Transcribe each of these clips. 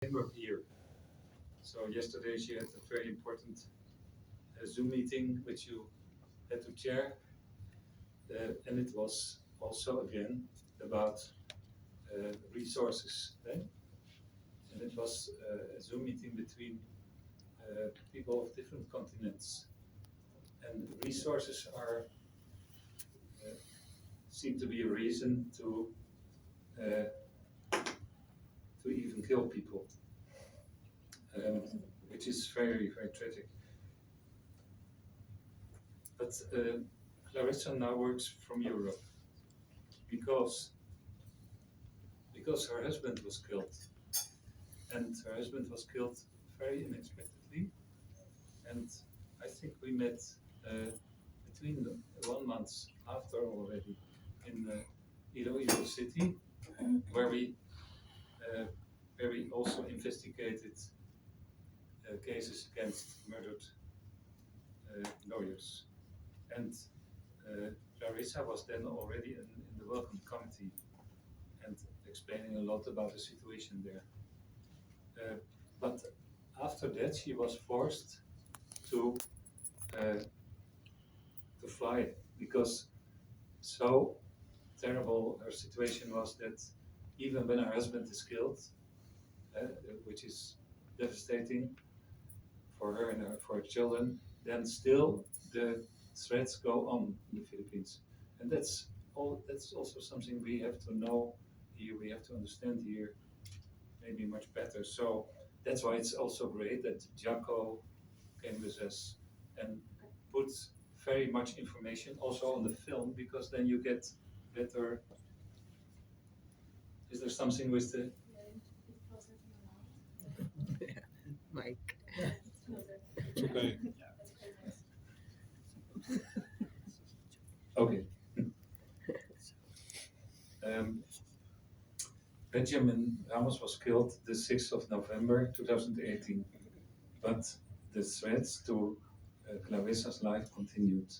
framework here. So yesterday she had a very important Zoom meeting which you had to chair, and it was also again about resources. And it was a Zoom meeting between people of different continents. And resources are seem to be a reason to even kill people, which is very, very tragic. But Clarissa now works from Europe because her husband was killed, and her husband was killed very unexpectedly. And I think we met between 1 month after already in Iloilo City, where we also investigated cases against murdered lawyers. And Clarissa was then already in the welcome committee and explaining a lot about the situation there. But after that, she was forced to fly because so terrible her situation was that even when her husband is killed, which is devastating for her and for her children, then still the threats go on in the Philippines, and that's also something we have to know here. We have to understand here maybe much better. So that's why it's also great that Jaco came with us and put very much information also on the film, because then you get better. Is there something with the Mike? It's okay. Okay. Benjamin Ramos was killed the 6th of November 2018, but the threats to Clarissa's life continued.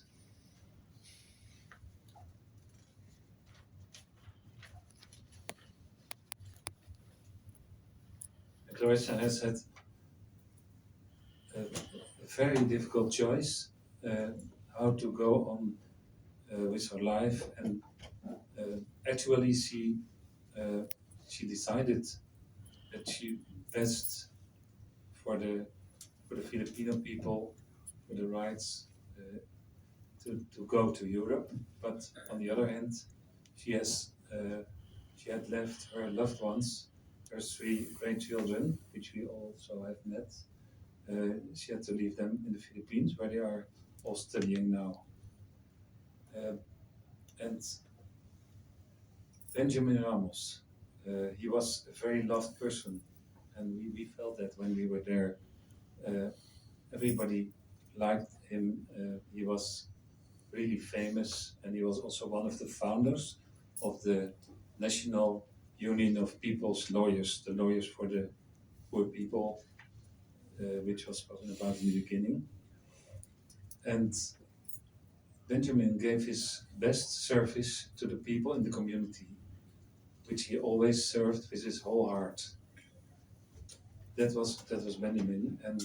Clarissa has had a very difficult choice how to go on with her life, and actually she decided that she best for the Filipino people, for the rights to go to Europe. But on the other hand, she had left her loved ones, her 3 grandchildren, which we also have met. She had to leave them in the Philippines, where they are all studying now. And Benjamin Ramos, he was a very loved person, and we felt that when we were there. Everybody liked him. He was really famous, and he was also one of the founders of the National Union of People's Lawyers, the lawyers for the poor people, which was spoken about in the beginning. And Benjamin gave his best service to the people in the community, which he always served with his whole heart. That was Benjamin, and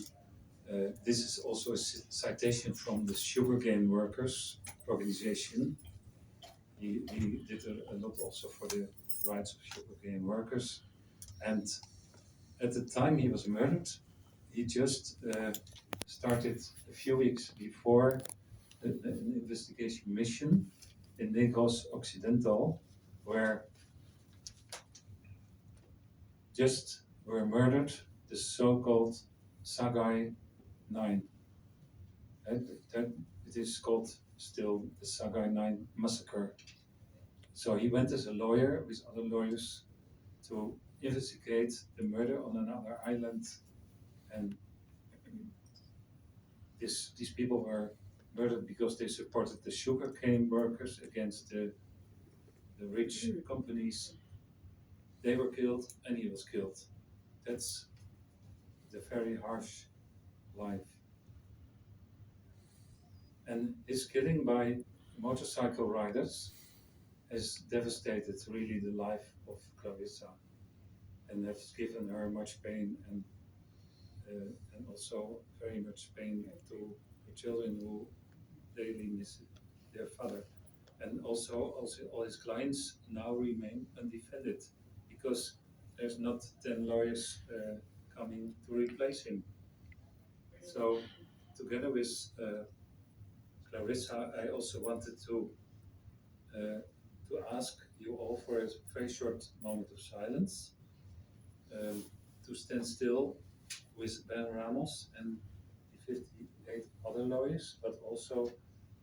this is also a citation from the sugarcane workers organization. He did a lot also for the rights of sugarcane workers, and at the time he was murdered, he just started a few weeks before an investigation mission in Negros Occidental, where just were murdered the so-called Sagai 9. It is called still the Sagai 9 massacre. So he went as a lawyer with other lawyers to investigate the murder on another island, and these people were murdered because they supported the sugarcane workers against the rich companies. They were killed, and he was killed. That's the very harsh life. And his killing by motorcycle riders has devastated really the life of Clarissa. and has given her much pain and also very much pain to her children who daily miss their father. And also all his clients now remain undefended because there's not 10 lawyers coming to replace him. So together with Clarissa, I also wanted to ask you all for a very short moment of silence, to stand still with Ben Ramos and the 58 other lawyers, but also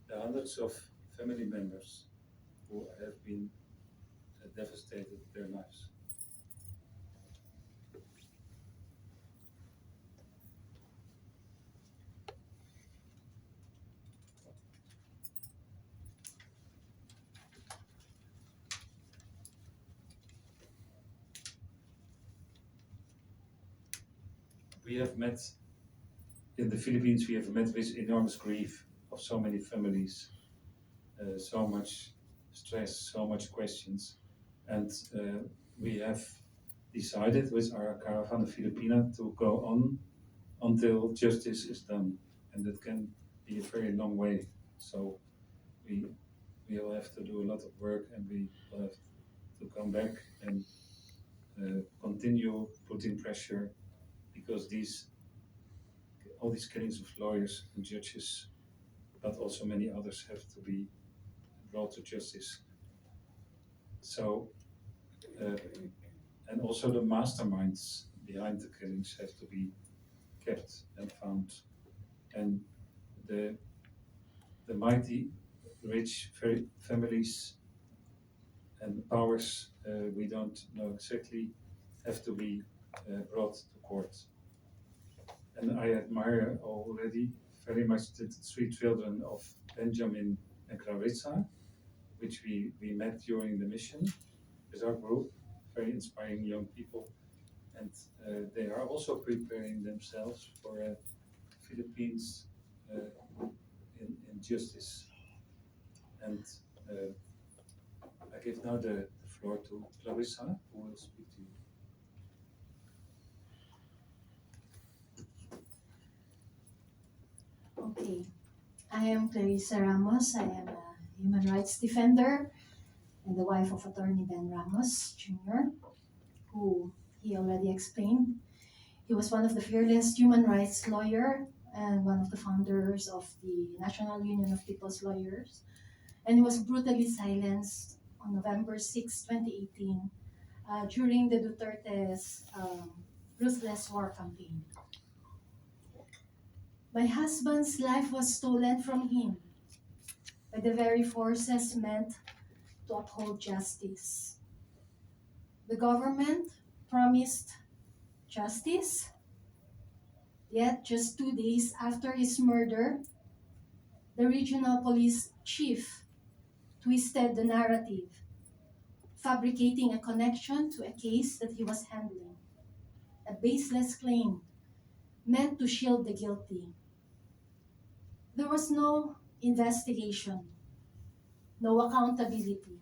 the hundreds of family members who have been devastated their lives. We have met in the Philippines, we have met with enormous grief of so many families, so much stress, so much questions. And we have decided with our Caravana Filipina to go on until justice is done. And that can be a very long way. So we will have to do a lot of work, and we will have to come back and continue putting pressure, because all these killings of lawyers and judges, but also many others, have to be brought to justice. So, and also the masterminds behind the killings have to be kept and found. And the mighty, rich families and powers, we don't know exactly, have to be brought to court. And I admire already very much the 3 children of Benjamin and Clarissa, which we met during the mission with our group, very inspiring young people. And they are also preparing themselves for Philippines in justice. And I give now the floor to Clarissa, who will speak to you. Okay, I am Clarissa Ramos. I am a human rights defender and the wife of attorney Ben Ramos Jr., who he already explained. He was one of the fearless human rights lawyer and one of the founders of the National Union of People's Lawyers, and he was brutally silenced on November 6, 2018, during the Duterte's ruthless war campaign. My husband's life was stolen from him by the very forces meant to uphold justice. The government promised justice, yet just 2 days after his murder, the regional police chief twisted the narrative, fabricating a connection to a case that he was handling, a baseless claim meant to shield the guilty. There was no investigation, no accountability,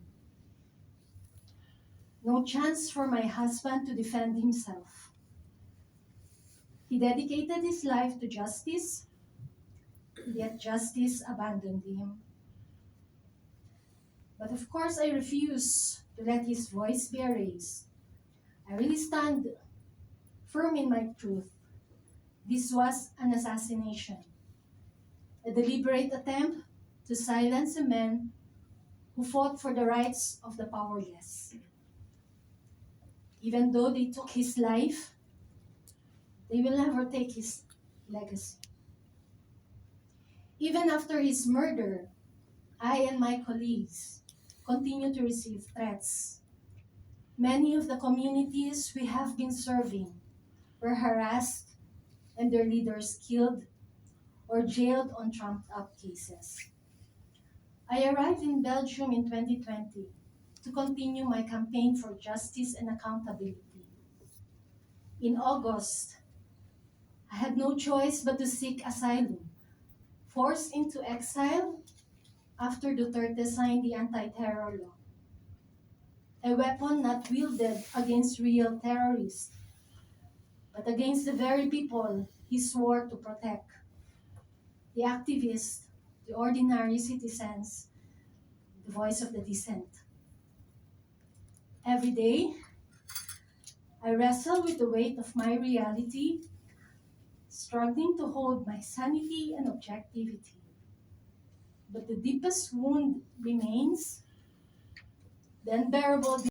no chance for my husband to defend himself. He dedicated his life to justice, yet justice abandoned him. But of course, I refuse to let his voice be erased. I really stand firm in my truth. This was an assassination, a deliberate attempt to silence a man who fought for the rights of the powerless. Even though they took his life, they will never take his legacy. Even after his murder, I and my colleagues continue to receive threats. Many of the communities we have been serving were harassed and their leaders killed or jailed on trumped-up cases. I arrived in Belgium in 2020 to continue my campaign for justice and accountability. In August, I had no choice but to seek asylum, forced into exile after Duterte signed the anti-terror law. a weapon not wielded against real terrorists, but against the very people he swore to protect, the activists, the ordinary citizens, the voice of the dissent. Every day, I wrestle with the weight of my reality, struggling to hold my sanity and objectivity. But the deepest wound remains, the unbearable